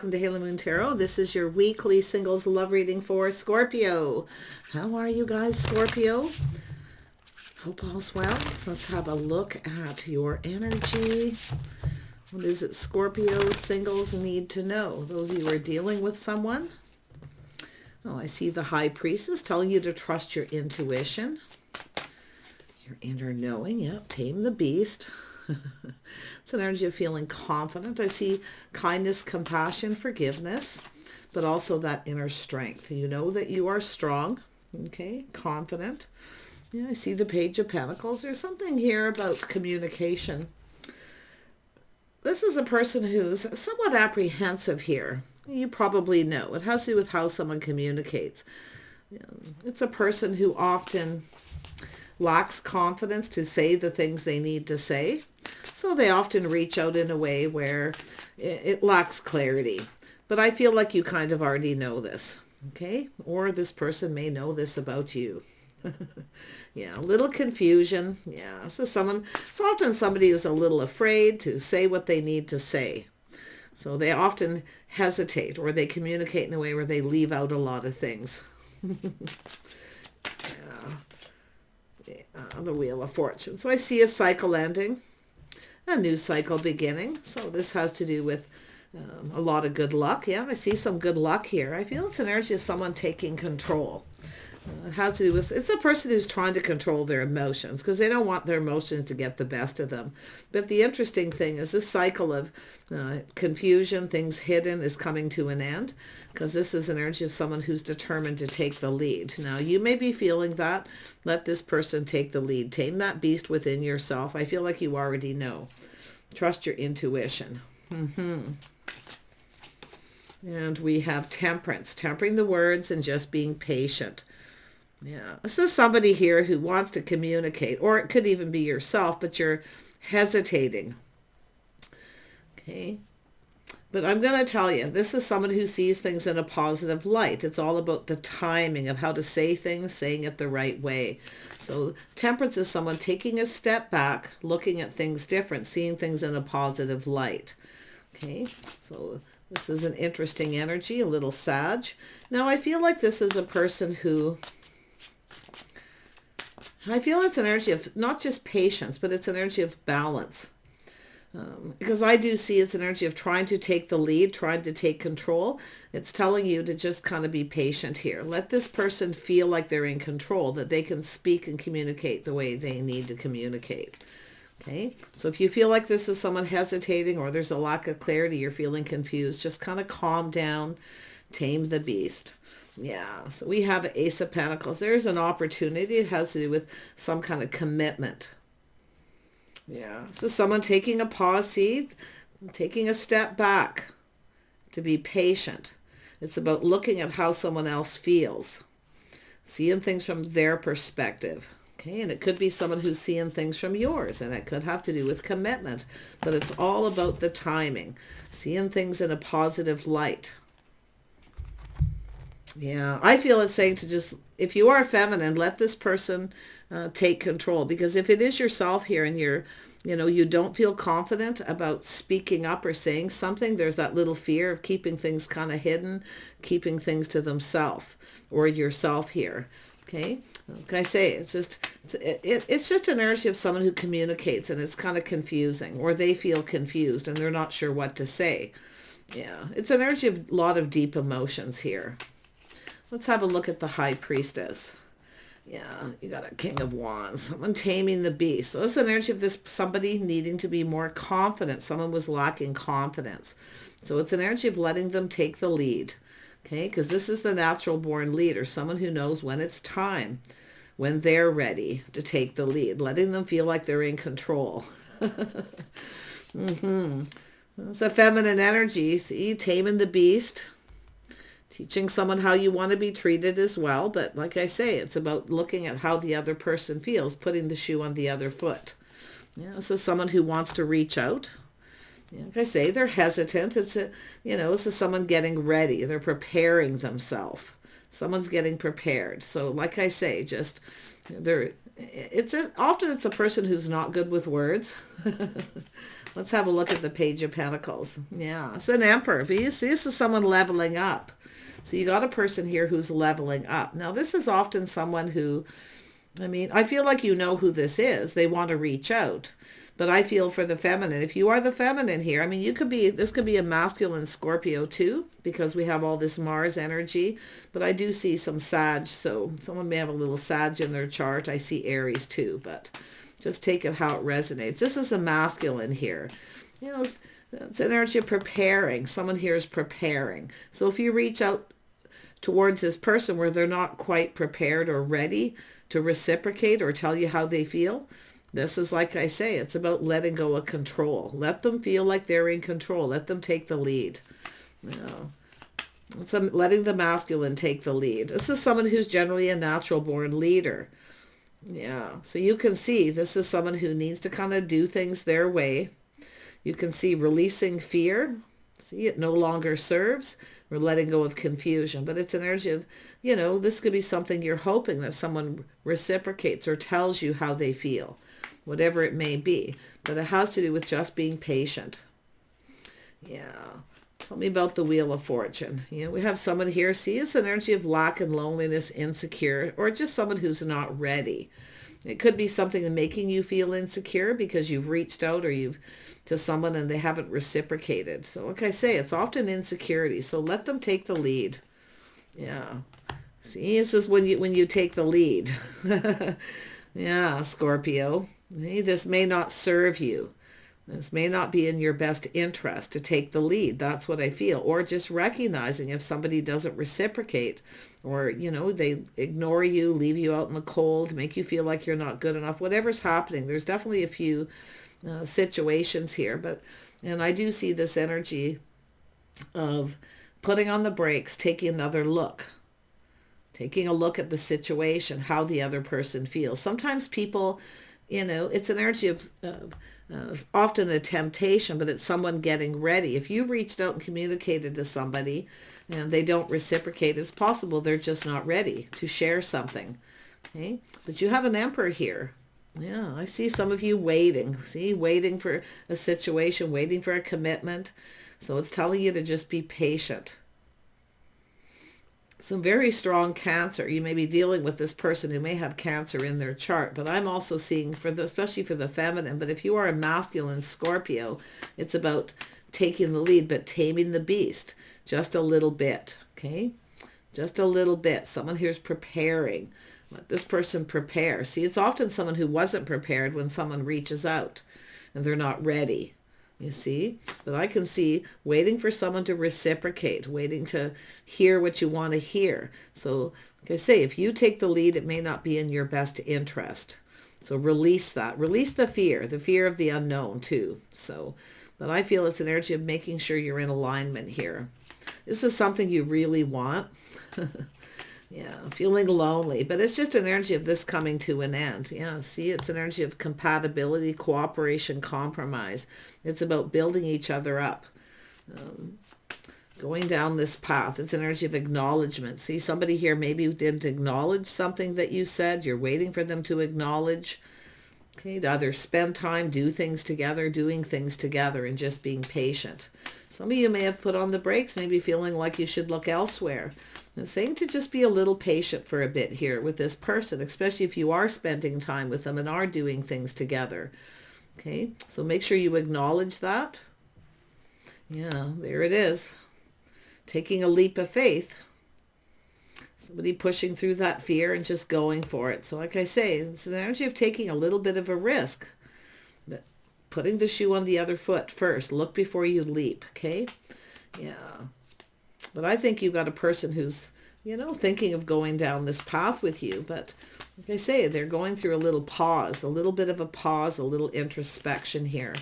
Welcome to Halo Moon Tarot. This is your weekly singles love reading for Scorpio. How are you guys, Scorpio? Hope all's well. So let's have a look at your energy. What is it Scorpio singles need to know? Those of you who are dealing with someone. Oh, I see the High Priestess telling you to trust your intuition. Your inner knowing. Yep, tame the beast. It's an energy of feeling confident. I see kindness, compassion, forgiveness, but also that inner strength. You know that you are strong, okay, confident. Yeah, I see the Page of Pentacles. There's something here about communication. This is a person who's somewhat apprehensive here. You probably know. It has to do with how someone communicates. It's a person who often lacks confidence to say the things they need to say. So they often reach out in a way where it lacks clarity. But I feel like you kind of already know this, okay? Or this person may know this about you. Yeah, a little confusion. Yeah, so it's often somebody who's a little afraid to say what they need to say. So they often hesitate, or they communicate in a way where they leave out a lot of things. The Wheel of Fortune. So I see a cycle ending, a new cycle beginning. So this has to do with a lot of good luck. Yeah, I see some good luck here. I feel it's an energy of someone taking control. It has to do with, it's a person who's trying to control their emotions because they don't want their emotions to get the best of them. But the interesting thing is this cycle of confusion, things hidden, is coming to an end because this is an energy of someone who's determined to take the lead. Now, you may be feeling that. Let this person take the lead. Tame that beast within yourself. I feel like you already know. Trust your intuition. And we have Temperance, tempering the words and just being patient. Yeah, this is somebody here who wants to communicate, or it could even be yourself, but you're hesitating. Okay. But I'm going to tell you, this is someone who sees things in a positive light. It's all about the timing of how to say things, saying it the right way. So Temperance is someone taking a step back, looking at things different, seeing things in a positive light. Okay, so this is an interesting energy, a little Sag. Now I feel like this is a person who, I feel it's an energy of not just patience, but it's an energy of balance. Because I do see it's an energy of trying to take the lead, trying to take control. It's telling you to just kind of be patient here. Let this person feel like they're in control, that they can speak and communicate the way they need to communicate. Okay, so if you feel like this is someone hesitating or there's a lack of clarity, you're feeling confused, just kind of calm down, tame the beast. Yeah, so we have Ace of Pentacles. There's an opportunity. It has to do with some kind of commitment. Yeah, so someone taking a pause, taking a step back to be patient. It's about looking at how someone else feels, seeing things from their perspective. Okay, and it could be someone who's seeing things from yours, and it could have to do with commitment. But it's all about the timing, seeing things in a positive light. Yeah, I feel it's saying to just, if you are feminine, let this person take control. Because if it is yourself here and you don't feel confident about speaking up or saying something, there's that little fear of keeping things kind of hidden, keeping things to themselves or yourself here. Okay, like I say, it's just an energy of someone who communicates and it's kind of confusing, or they feel confused and they're not sure what to say. Yeah, it's an energy of a lot of deep emotions here. Let's have a look at the High Priestess. Yeah, you got a King of Wands, someone taming the beast. So it's an energy of this somebody needing to be more confident. Someone was lacking confidence. So it's an energy of letting them take the lead. Okay, because this is the natural born leader, someone who knows when it's time, when they're ready to take the lead, letting them feel like they're in control. It's a feminine energy. See, taming the beast. Teaching someone how you want to be treated as well. But like I say, it's about looking at how the other person feels, putting the shoe on the other foot. Yeah, this is someone who wants to reach out. Yeah, like I say, they're hesitant. This is someone getting ready. They're preparing themselves. Someone's getting prepared. So like I say, just often it's a person who's not good with words. Let's have a look at the Page of Pentacles. Yeah, it's an Emperor. But you see, this is someone leveling up. So you got a person here who's leveling up. Now, this is often someone who, I mean, I feel like you know who this is. They want to reach out. But I feel for the feminine. If you are the feminine here, I mean, this could be a masculine Scorpio too, because we have all this Mars energy. But I do see some Sag, so someone may have a little Sag in their chart. I see Aries too, but just take it how it resonates. This is a masculine here. You know, it's energy of preparing. Someone here is preparing. So if you reach out towards this person where they're not quite prepared or ready to reciprocate or tell you how they feel, this is, like I say, it's about letting go of control. Let them feel like they're in control. Let them take the lead. You know, it's letting the masculine take the lead. This is someone who's generally a natural born leader. Yeah, so you can see this is someone who needs to kind of do things their way. You can see releasing fear. See, it no longer serves. We're letting go of confusion. But it's an energy of, you know, this could be something you're hoping that someone reciprocates or tells you how they feel, whatever it may be. But it has to do with just being patient. Yeah. Tell me about the Wheel of Fortune. You know, we have someone here. See, it's an energy of lack and loneliness, insecure, or just someone who's not ready. It could be something making you feel insecure because you've reached out or you've to someone and they haven't reciprocated. So like I say, it's often insecurity. So let them take the lead. Yeah. See, this is when you take the lead. Yeah, Scorpio. This may not serve you. This may not be in your best interest to take the lead. That's what I feel. Or just recognizing if somebody doesn't reciprocate or, you know, they ignore you, leave you out in the cold, make you feel like you're not good enough, whatever's happening. There's definitely a few situations here. And I do see this energy of putting on the brakes, taking another look. Taking a look at the situation, how the other person feels. Sometimes people, you know, it's an energy of often a temptation, but it's someone getting ready. If you reached out and communicated to somebody and they don't reciprocate, it's possible they're just not ready to share something. Okay, but you have an Emperor here. Yeah, I see some of you waiting. See, waiting for a situation, waiting for a commitment. So it's telling you to just be patient. Some very strong Cancer. You may be dealing with this person who may have Cancer in their chart, but I'm also seeing, especially for the feminine, but if you are a masculine Scorpio, it's about taking the lead, but taming the beast just a little bit, okay? Just a little bit. Someone here's preparing. Let this person prepare. See, it's often someone who wasn't prepared when someone reaches out and they're not ready. You see, but I can see waiting for someone to reciprocate, waiting to hear what you want to hear. So like I say, if you take the lead, it may not be in your best interest. So release that. Release the fear of the unknown too. So, but I feel it's an energy of making sure you're in alignment here. This is something you really want. Yeah, feeling lonely, but it's just an energy of this coming to an end. Yeah, see, it's an energy of compatibility, cooperation, compromise. It's about building each other up, going down this path. It's an energy of acknowledgement. See, somebody here maybe didn't acknowledge something that you said. You're waiting for them to acknowledge. Okay, to either spend time, do things together, doing things together, and just being patient. Some of you may have put on the brakes, maybe feeling like you should look elsewhere. And saying to just be a little patient for a bit here with this person, especially if you are spending time with them and are doing things together. Okay, so make sure you acknowledge that. Yeah, there it is. Taking a leap of faith. Somebody pushing through that fear and just going for it. So like I say, it's an energy of taking a little bit of a risk. But putting the shoe on the other foot first. Look before you leap, okay? Yeah. But I think you've got a person who's, you know, thinking of going down this path with you. But like I say, they're going through a little pause, a little bit of a pause, a little introspection here.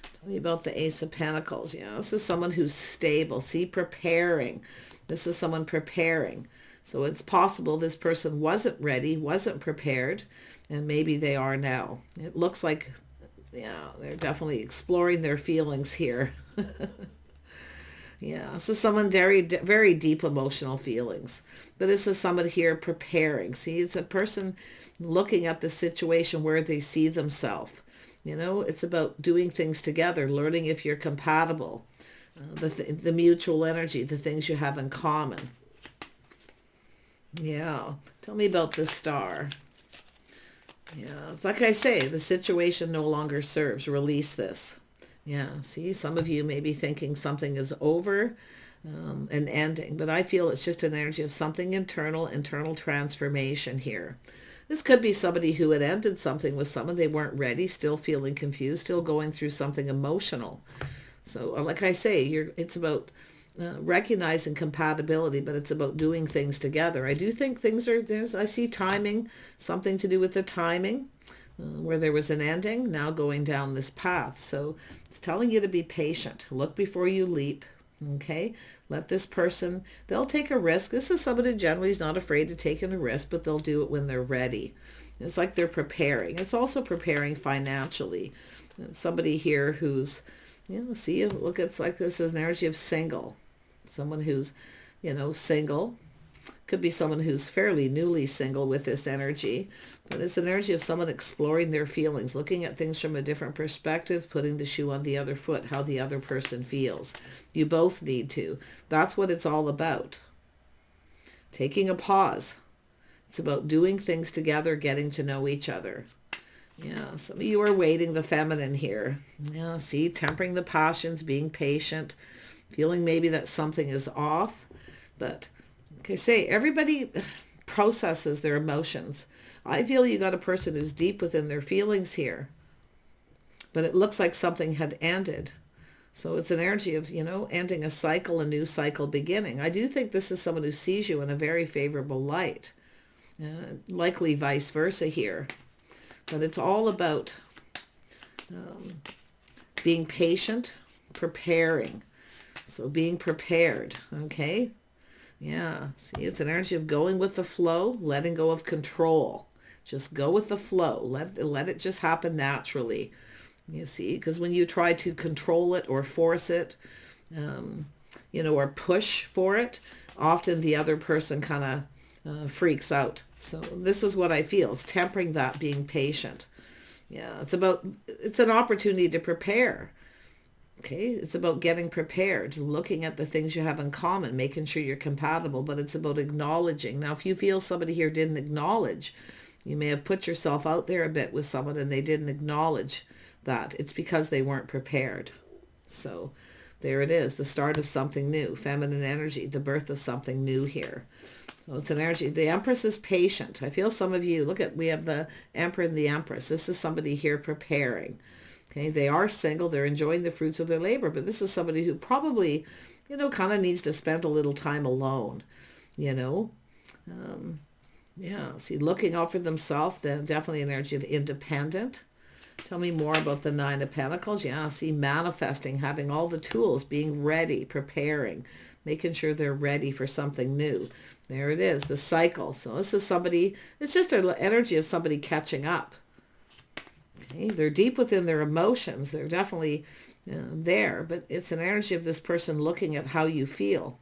Tell me about the Ace of Pentacles. Yeah, this is someone who's stable. See, preparing. This is someone preparing. So it's possible this person wasn't ready, wasn't prepared, and maybe they are now. It looks like, yeah, they're definitely exploring their feelings here. Yeah, this is someone very, very deep emotional feelings. But this is someone here preparing. See, it's a person looking at the situation where they see themselves. You know, it's about doing things together, learning if you're compatible, the mutual energy, the things you have in common. Yeah, tell me about this star. Yeah, it's like I say, the situation no longer serves. Release this. Yeah, see, some of you may be thinking something is over and ending, but I feel it's just an energy of something internal transformation here. This could be somebody who had ended something with someone, they weren't ready, still feeling confused, still going through something emotional. So like I say, it's about recognizing compatibility, but it's about doing things together. I do think I see timing, something to do with the timing, where there was an ending, now going down this path. So it's telling you to be patient. Look before you leap. Okay, let this person, they'll take a risk. This is somebody who generally is not afraid to take a risk, but they'll do it when they're ready. It's like they're preparing. It's also preparing financially. Somebody here who's, see, look, it's like this is an energy of single. Someone who's, single. Could be someone who's fairly newly single with this energy, but it's an energy of someone exploring their feelings, looking at things from a different perspective, putting the shoe on the other foot, how the other person feels. You both need to. That's what it's all about. Taking a pause. It's about doing things together, getting to know each other. Yeah, some of you are waiting, the feminine here. Yeah, see, tempering the passions, being patient, feeling maybe that something is off, but like I say, everybody processes their emotions. I feel you got a person who's deep within their feelings here, but it looks like something had ended. So it's an energy of, ending a cycle, a new cycle beginning. I do think this is someone who sees you in a very favorable light, likely vice versa here. But it's all about being patient, preparing. So being prepared, okay? Yeah, see, it's an energy of going with the flow, letting go of control. Just go with the flow. Let it just happen naturally. You see, because when you try to control it or force it, or push for it, often the other person kind of freaks out. So this is what I feel. It's tempering that, being patient. Yeah, it's an opportunity to prepare. Okay, it's about getting prepared, looking at the things you have in common, making sure you're compatible, but it's about acknowledging. Now, if you feel somebody here didn't acknowledge, you may have put yourself out there a bit with someone and they didn't acknowledge that. It's because they weren't prepared. So there it is, the start of something new, feminine energy, the birth of something new here. So it's an energy. The Empress is patient. I feel some of you, we have the Emperor and the Empress. This is somebody here preparing. Okay, they are single, they're enjoying the fruits of their labor, but this is somebody who probably, kind of needs to spend a little time alone, see, looking out for themselves, then definitely an energy of independent. Tell me more about the Nine of Pentacles. Yeah, see, manifesting, having all the tools, being ready, preparing, making sure they're ready for something new. There it is, the cycle. So this is somebody, it's just an energy of somebody catching up. Okay, they're deep within their emotions. They're definitely there, but it's an energy of this person looking at how you feel.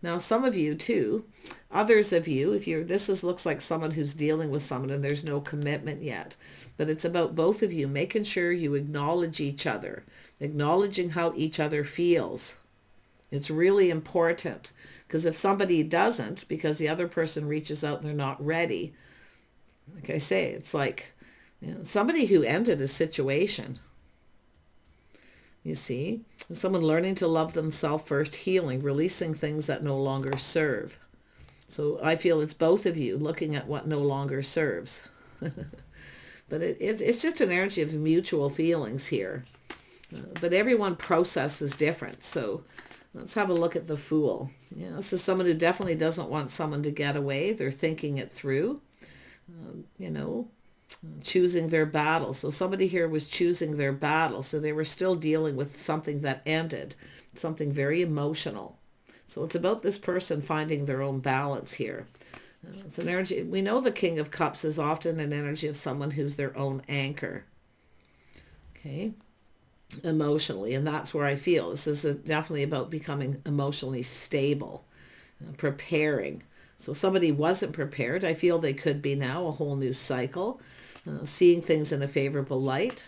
Now, some of you too, others of you, looks like someone who's dealing with someone and there's no commitment yet, but it's about both of you making sure you acknowledge each other, acknowledging how each other feels. It's really important, because if somebody doesn't, because the other person reaches out and they're not ready, like I say, it's like, somebody who ended a situation, you see, someone learning to love themselves first, healing, releasing things that no longer serve. So I feel it's both of you looking at what no longer serves. But it's just an energy of mutual feelings here. But everyone processes different. So let's have a look at the Fool. This is someone who definitely doesn't want someone to get away. They're thinking it through. Choosing their battle. So somebody here was choosing their battle. So they were still dealing with something that ended, something very emotional. So it's about this person finding their own balance here. It's an energy. We know the King of Cups is often an energy of someone who's their own anchor. Okay. emotionally. And that's where I feel this is definitely about becoming emotionally stable, preparing. So somebody wasn't prepared. I feel they could be now, a whole new cycle, seeing things in a favorable light.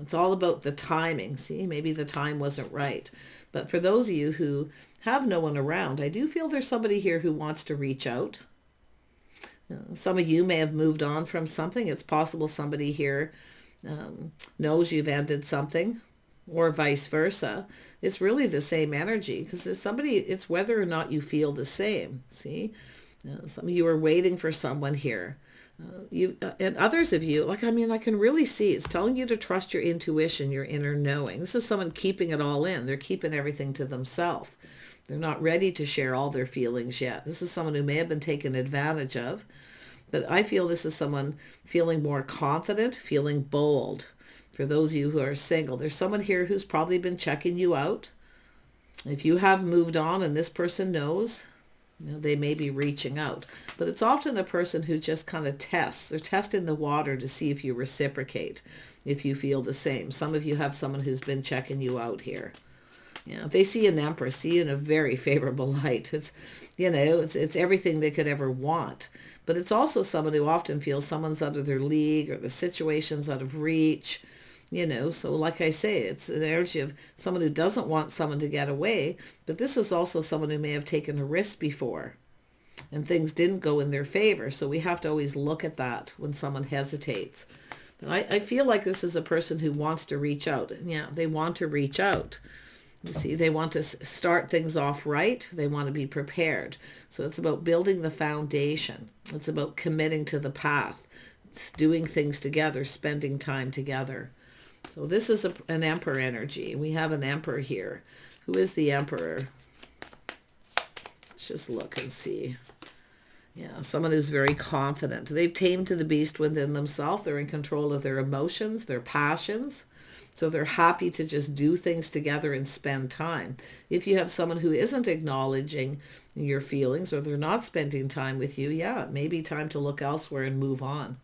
It's all about the timing. See, maybe the time wasn't right. But for those of you who have no one around, I do feel there's somebody here who wants to reach out. Some of you may have moved on from something. It's possible somebody here knows you've ended something, or vice versa. It's really the same energy, because it's whether or not you feel the same. See, some of you are waiting for someone here. And others of you, like, I mean, I can really see it's telling you to trust your intuition, your inner knowing. This is someone keeping it all in. They're keeping everything to themselves. They're not ready to share all their feelings yet. This is someone who may have been taken advantage of. But I feel this is someone feeling more confident, feeling bold. For those of you who are single, there's someone here who's probably been checking you out. If you have moved on and this person knows, they may be reaching out. But it's often a person who just kind of tests. They're testing the water to see if you reciprocate, if you feel the same. Some of you have someone who's been checking you out here. They see an empress, see you in a very favorable light. It's, it's everything they could ever want. But it's also someone who often feels someone's out of their league, or the situation's out of reach. So like I say, it's an energy of someone who doesn't want someone to get away, but this is also someone who may have taken a risk before and things didn't go in their favor. So we have to always look at that when someone hesitates. But I feel like this is a person who wants to reach out. Yeah, they want to reach out. You see, they want to start things off right. They want to be prepared. So it's about building the foundation. It's about committing to the path. It's doing things together, spending time together. So this is an emperor energy. We have an emperor here. Who is the emperor? Let's just look and see. Yeah, someone who's very confident. They've tamed to the beast within themselves. They're in control of their emotions, their passions. So they're happy to just do things together and spend time. If you have someone who isn't acknowledging your feelings, or they're not spending time with you, yeah, it may be time to look elsewhere and move on.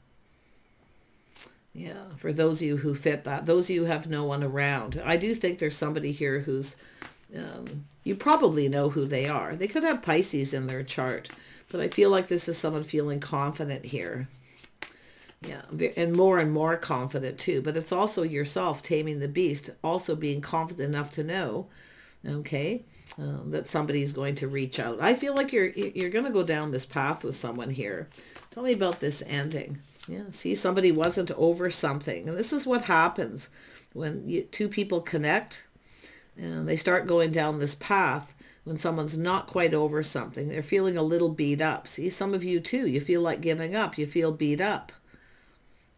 Yeah, for those of you who fit that, those of you who have no one around. I do think there's somebody here who's, you probably know who they are. They could have Pisces in their chart, but I feel like this is someone feeling confident here. Yeah, and more confident too. But it's also yourself taming the beast, also being confident enough to know, okay, that somebody's going to reach out. I feel like you're going to go down this path with someone here. Tell me about this ending. Yeah, see, somebody wasn't over something. And this is what happens when two people connect and they start going down this path. When someone's not quite over something, they're feeling a little beat up. See, some of you too, you feel like giving up. You feel beat up.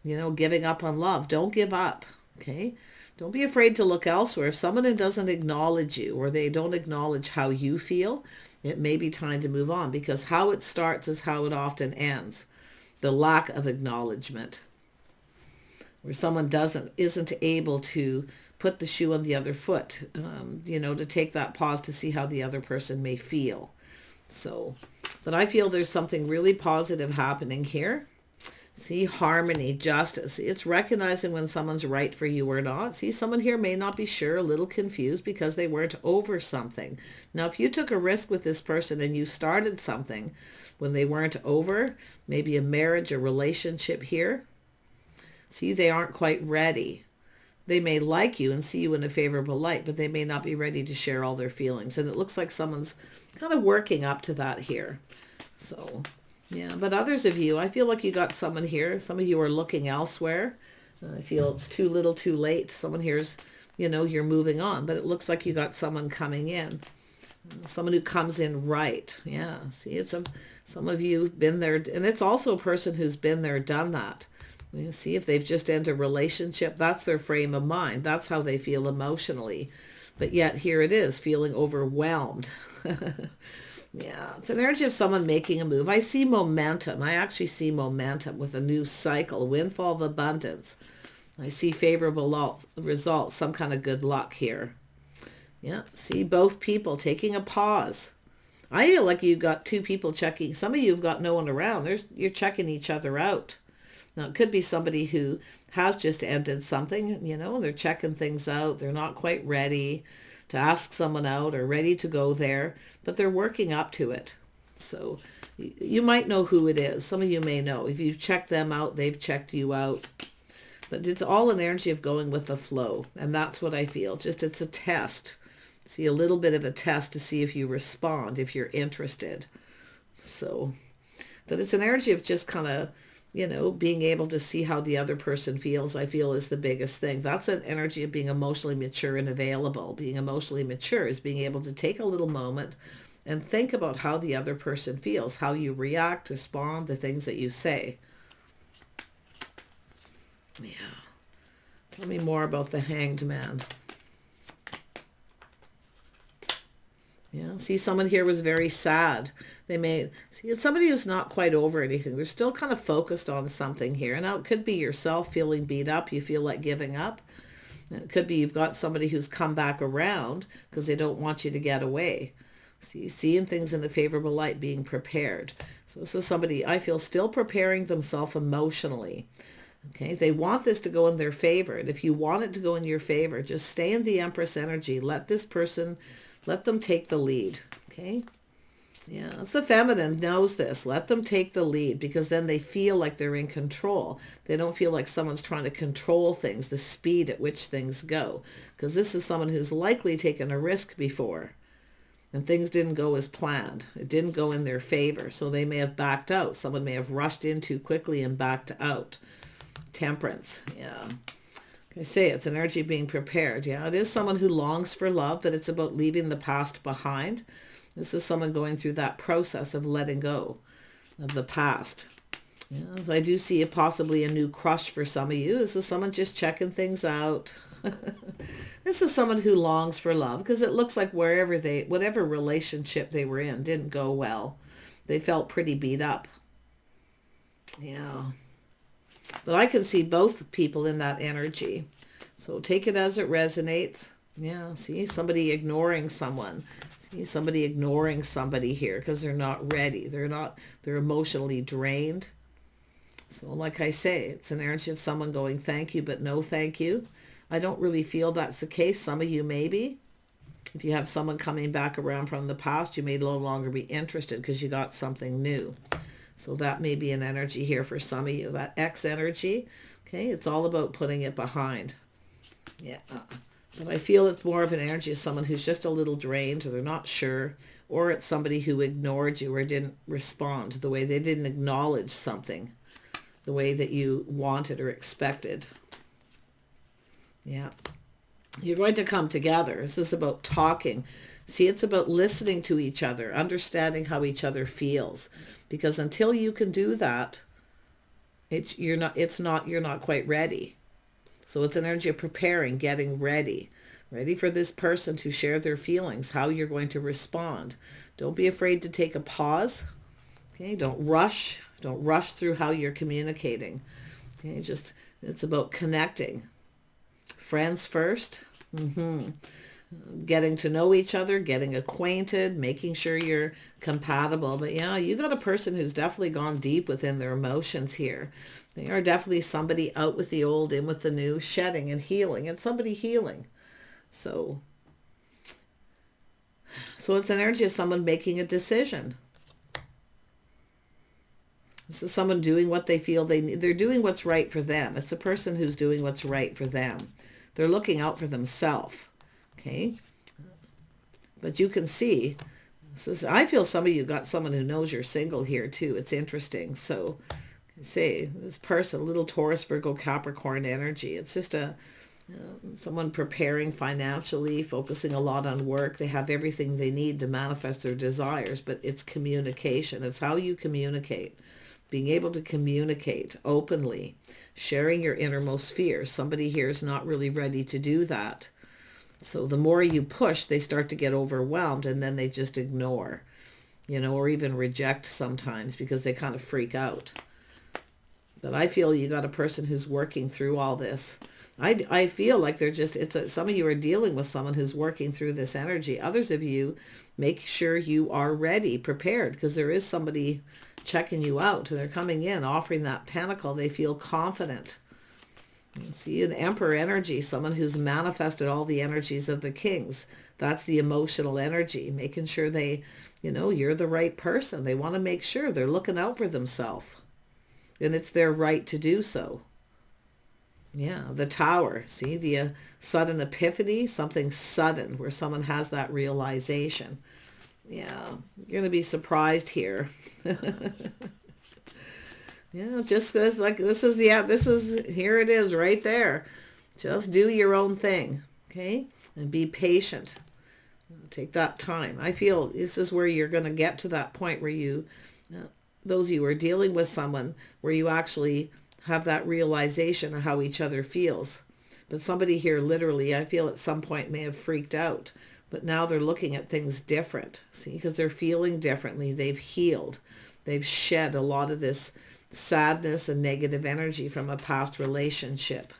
Giving up on love. Don't give up, okay? Don't be afraid to look elsewhere. If someone doesn't acknowledge you, or they don't acknowledge how you feel, it may be time to move on, because how it starts is how it often ends. The lack of acknowledgement, where someone isn't able to put the shoe on the other foot, to take that pause to see how the other person may feel. So, but I feel there's something really positive happening here. See, harmony, justice. It's recognizing when someone's right for you or not. See, someone here may not be sure, a little confused because they weren't over something. Now, if you took a risk with this person and you started something when they weren't over, maybe a marriage, a relationship here, see, they aren't quite ready. They may like you and see you in a favorable light, but they may not be ready to share all their feelings. And it looks like someone's kind of working up to that here. So, yeah, but others of you, I feel like you got someone here. Some of you are looking elsewhere. I feel it's too little too late. Someone here's, you're moving on, but it looks like you got someone coming in. Someone who comes in right. Yeah, see, some of you have been there, and it's also a person who's been there, done that. You see, if they've just entered a relationship, that's their frame of mind. That's how they feel emotionally. But yet here it is, feeling overwhelmed. Yeah, it's an energy of someone making a move. I see momentum. I actually see momentum with a new cycle, a windfall of abundance. I see favorable results, some kind of good luck here. Yeah, see both people taking a pause. I feel like you've got two people checking. Some of you have got no one around. You're checking each other out. Now, it could be somebody who has just ended something, you know, they're checking things out. They're not quite ready to ask someone out or ready to go there, but they're working up to it. So you might know who it is. Some of you may know. If you've checked them out, they've checked you out. But it's all an energy of going with the flow. And that's what I feel. Just it's a test. See, a little bit of a test to see if you respond, if you're interested. So, but it's an energy of just kind of, you know, being able to see how the other person feels, I feel is the biggest thing. That's an energy of being emotionally mature and available. Being emotionally mature is being able to take a little moment and think about how the other person feels, how you react, respond, the things that you say. Yeah. Tell me more about the Hanged Man. Yeah, see, someone here was very sad. They may see it's somebody who's not quite over anything. They're still kind of focused on something here. Now, it could be yourself feeling beat up. You feel like giving up. It could be you've got somebody who's come back around because they don't want you to get away. See, seeing things in a favorable light, being prepared. So this is somebody, I feel, still preparing themselves emotionally. Okay, they want this to go in their favor. And if you want it to go in your favor, just stay in the Empress energy. Let this person, let them take the lead. Okay, yeah, that's the feminine knows this. Let them take the lead, because then they feel like they're in control. They don't feel like someone's trying to control things, the speed at which things go. Because this is someone who's likely taken a risk before and things didn't go as planned. It didn't go in their favor. So they may have backed out. Someone may have rushed in too quickly and backed out. Temperance, yeah. I say it's an energy of being prepared. Yeah, it is someone who longs for love, but it's about leaving the past behind. This is someone going through that process of letting go of the past. Yeah, I do see possibly a new crush for some of you. This is someone just checking things out. This is someone who longs for love, because it looks like whatever relationship they were in didn't go well. They felt pretty beat up. Yeah. But I can see both people in that energy. So take it as it resonates. Yeah, see, somebody ignoring someone. See, somebody ignoring somebody here because they're not ready. They're emotionally drained. So like I say, it's an energy of someone going, thank you, but no thank you. I don't really feel that's the case. Some of you maybe. If you have someone coming back around from the past, you may no longer be interested because you got something new. So that may be an energy here for some of you. That X energy, okay, it's all about putting it behind. Yeah. But I feel it's more of an energy of someone who's just a little drained, or they're not sure, or it's somebody who ignored you or didn't respond the way they didn't acknowledge something, the way that you wanted or expected. Yeah. You're going to come together. This is about talking. See, it's about listening to each other, understanding how each other feels. Because until you can do that, you're not quite ready. So it's an energy of preparing, getting ready for this person to share their feelings, how you're going to respond. Don't be afraid to take a pause. Okay, don't rush through how you're communicating. Okay, it's about connecting. Friends first. Getting to know each other, getting acquainted, making sure you're compatible. But yeah, you got a person who's definitely gone deep within their emotions here. They are definitely somebody out with the old, in with the new, shedding and healing, and somebody healing. So it's an energy of someone making a decision. This is someone doing what they feel they need. They're doing what's right for them. It's a person who's doing what's right for them. They're looking out for themselves. Okay, but you can see, I feel some of you got someone who knows you're single here too. It's interesting. So say this person, little Taurus, Virgo, Capricorn energy. It's just someone preparing financially, focusing a lot on work. They have everything they need to manifest their desires, but it's communication. It's how you communicate. Being able to communicate openly, sharing your innermost fears. Somebody here is not really ready to do that. So the more you push, they start to get overwhelmed, and then they just ignore, or even reject sometimes because they kind of freak out. But I feel you got a person who's working through all this. I feel like some of you are dealing with someone who's working through this energy. Others of you, make sure you are ready, prepared, because there is somebody checking you out. They're coming in, offering that pentacle. They feel confident. See, an emperor energy, someone who's manifested all the energies of the kings. That's the emotional energy, making sure they, you're the right person. They want to make sure they're looking out for themselves. And it's their right to do so. Yeah, the Tower. See, the sudden epiphany, something sudden where someone has that realization. Yeah, you're going to be surprised here. Yeah, just because here it is right there. Just do your own thing, okay? And be patient. Take that time. I feel this is where you're going to get to that point where you, those of you who are dealing with someone, where you actually have that realization of how each other feels. But somebody here literally, I feel at some point may have freaked out. But now they're looking at things different. See, because they're feeling differently. They've healed. They've shed a lot of this sadness and negative energy from a past relationship.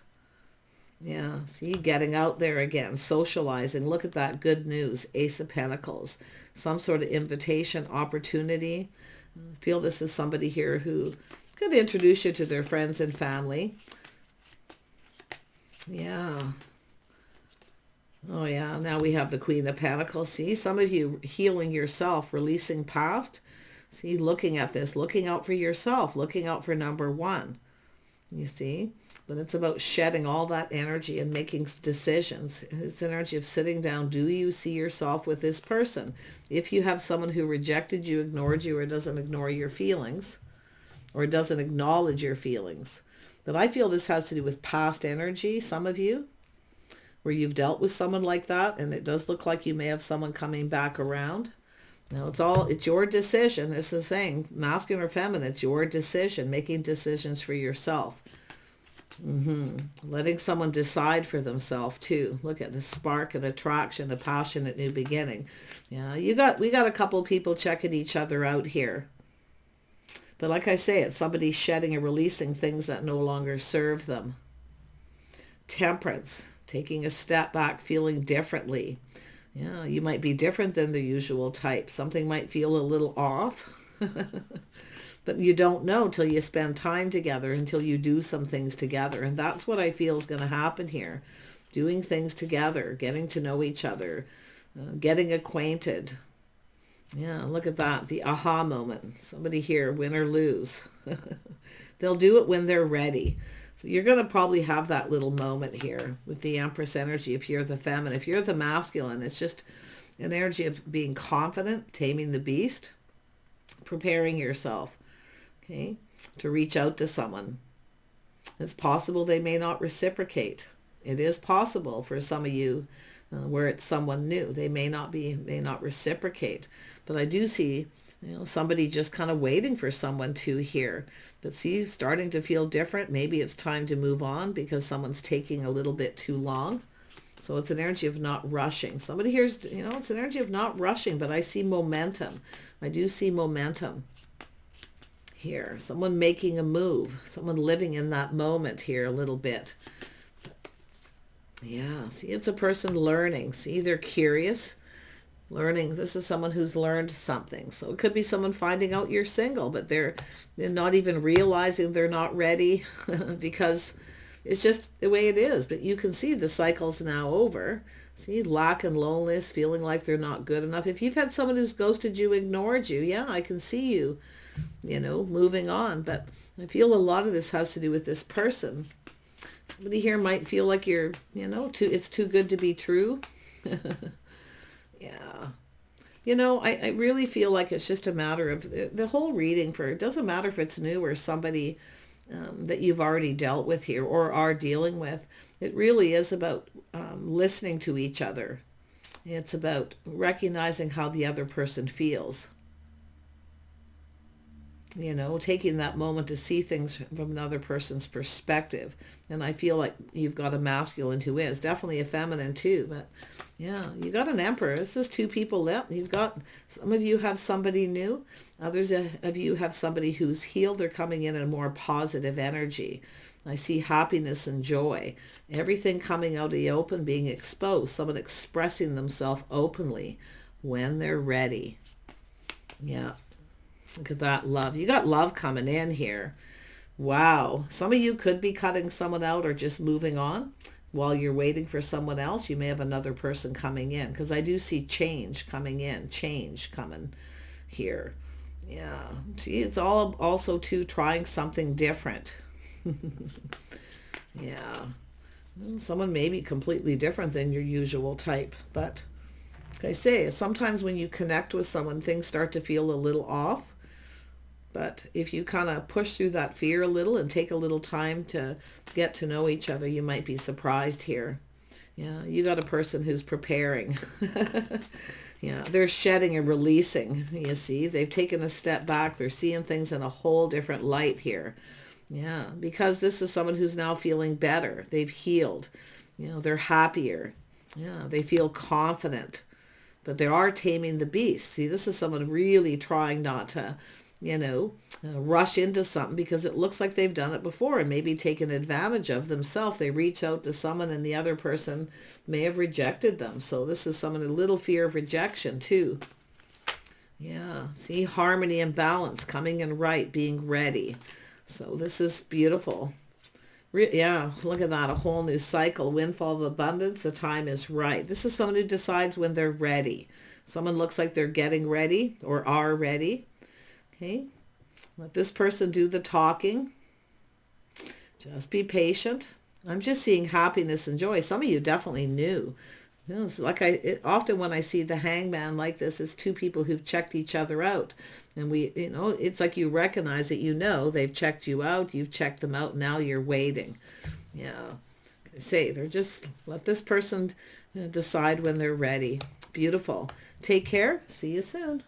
Yeah, see, getting out there again, socializing. Look at that good news, Ace of Pentacles. Some sort of invitation, opportunity. I feel this is somebody here who could introduce you to their friends and family. Yeah. Oh yeah, now we have the Queen of Pentacles. See, some of you healing yourself, releasing past. See, looking at this, looking out for yourself, looking out for number one. You see? But it's about shedding all that energy and making decisions. It's energy of sitting down. Do you see yourself with this person? If you have someone who rejected you, ignored you, or doesn't ignore your feelings, or doesn't acknowledge your feelings. But I feel this has to do with past energy, some of you, where you've dealt with someone like that, and it does look like you may have someone coming back around. Now, it's your decision. This is saying, masculine or feminine, it's your decision, making decisions for yourself. Letting someone decide for themselves, too. Look at the spark and attraction, a passionate new beginning. Yeah, we got a couple people checking each other out here. But like I say, it's somebody shedding and releasing things that no longer serve them. Temperance, taking a step back, feeling differently. Yeah, you might be different than the usual type. Something might feel a little off. But you don't know till you spend time together, until you do some things together. And that's what I feel is going to happen here. Doing things together, getting to know each other, getting acquainted. Yeah, look at that. The aha moment. Somebody here, win or lose. They'll do it when they're ready. So you're going to probably have that little moment here with the Empress energy if you're the feminine. If you're the masculine, it's just an energy of being confident, taming the beast, preparing yourself, okay, to reach out to someone. It's possible they may not reciprocate. It is possible for some of you where it's someone new. They may not reciprocate. But I do see somebody just kind of waiting for someone to hear. But see, starting to feel different. Maybe it's time to move on because someone's taking a little bit too long. So it's an energy of not rushing. Somebody here's, it's an energy of not rushing, but I see momentum. I do see momentum here. Someone making a move. Someone living in that moment here a little bit. Yeah, see, it's a person learning. See, they're curious. Learning. This is someone who's learned something. So it could be someone finding out you're single, but they're not even realizing they're not ready because it's just the way it is. But you can see the cycle's now over. See, lack and loneliness, feeling like they're not good enough. If you've had someone who's ghosted you, ignored you, yeah, I can see you, moving on. But I feel a lot of this has to do with this person. Somebody here might feel like you're, it's too good to be true. Yeah. I really feel like it's just a matter of the whole reading it doesn't matter if it's new or somebody that you've already dealt with here or are dealing with. It really is about listening to each other. It's about recognizing how the other person feels. Taking that moment to see things from another person's perspective. And I feel like you've got a masculine who is definitely a feminine too. But yeah, you got an emperor. This is two people left. Some of you have somebody new. Others of you have somebody who's healed. They're coming in a more positive energy. I see happiness and joy. Everything coming out of the open, being exposed. Someone expressing themselves openly when they're ready. Yeah. Look at that love. You got love coming in here. Wow. Some of you could be cutting someone out or just moving on while you're waiting for someone else. You may have another person coming in, because I do see change coming in, change coming here. Yeah. See, it's all also too trying something different. Yeah. Someone may be completely different than your usual type, but like I say, sometimes when you connect with someone, things start to feel a little off. But if you kind of push through that fear a little and take a little time to get to know each other, you might be surprised here. Yeah, you got a person who's preparing. Yeah, they're shedding and releasing, you see. They've taken a step back. They're seeing things in a whole different light here. Yeah, because this is someone who's now feeling better. They've healed. You know, they're happier. Yeah, they feel confident. But they are taming the beast. See, this is someone really trying not to, rush into something, because it looks like they've done it before and maybe taken advantage of themselves. They reach out to someone and the other person may have rejected them. So this is someone a little fear of rejection too. Yeah, see, harmony and balance, coming in right, being ready. So this is beautiful. Yeah, look at that, a whole new cycle, windfall of abundance, the time is right. This is someone who decides when they're ready. Someone looks like they're getting ready or are ready. Okay, let this person do the talking. Just be patient. I'm just seeing happiness and joy. Some of you definitely knew. It's like often when I see the hangman like this, it's two people who've checked each other out. And it's like you recognize it, they've checked you out, you've checked them out, now you're waiting. Yeah. They're just, let this person decide when they're ready. Beautiful. Take care. See you soon.